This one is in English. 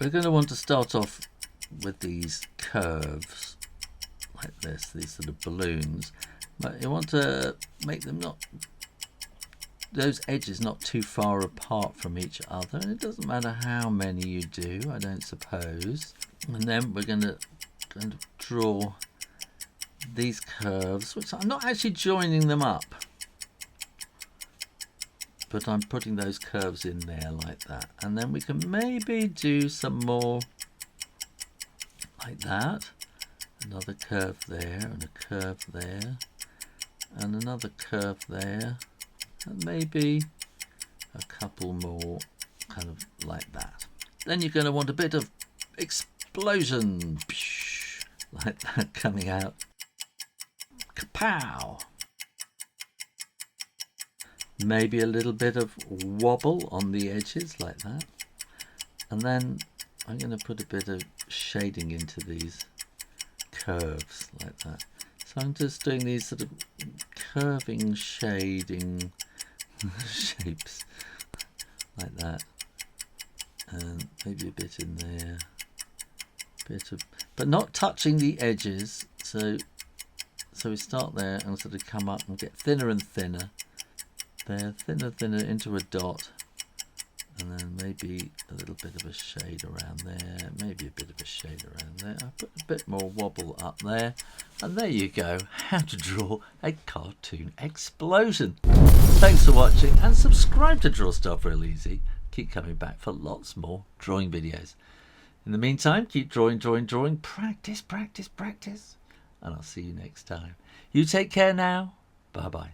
we're going to want to start off with these curves like this, these sort of balloons, but you want to make them not, those edges not too far apart from each other, and it doesn't matter how many you do, I don't suppose. And then we're going to draw these curves, which I'm not actually joining them up, but I'm putting those curves in there like that. And then we can maybe do some more like that. Another curve there, and a curve there, and another curve there, and maybe a couple more kind of like that. Then you're going to want a bit of explosion, like that coming out. Kapow! Maybe a little bit of wobble on the edges like that. And then I'm going to put a bit of shading into these curves like that. So I'm just doing these sort of curving shading shapes like that. And maybe a bit in there. But not touching the edges. So we start there and sort of come up and get thinner and thinner. There, thinner into a dot, and then maybe a little bit of a shade around there, maybe a bit of a shade around there. I put a bit more wobble up there, and there you go, how to draw a cartoon explosion. Thanks for watching, and subscribe to Draw Stuff Real Easy. Keep coming back for lots more drawing videos. In the meantime, keep drawing, practice, and I'll see you next time. You take care now. Bye bye.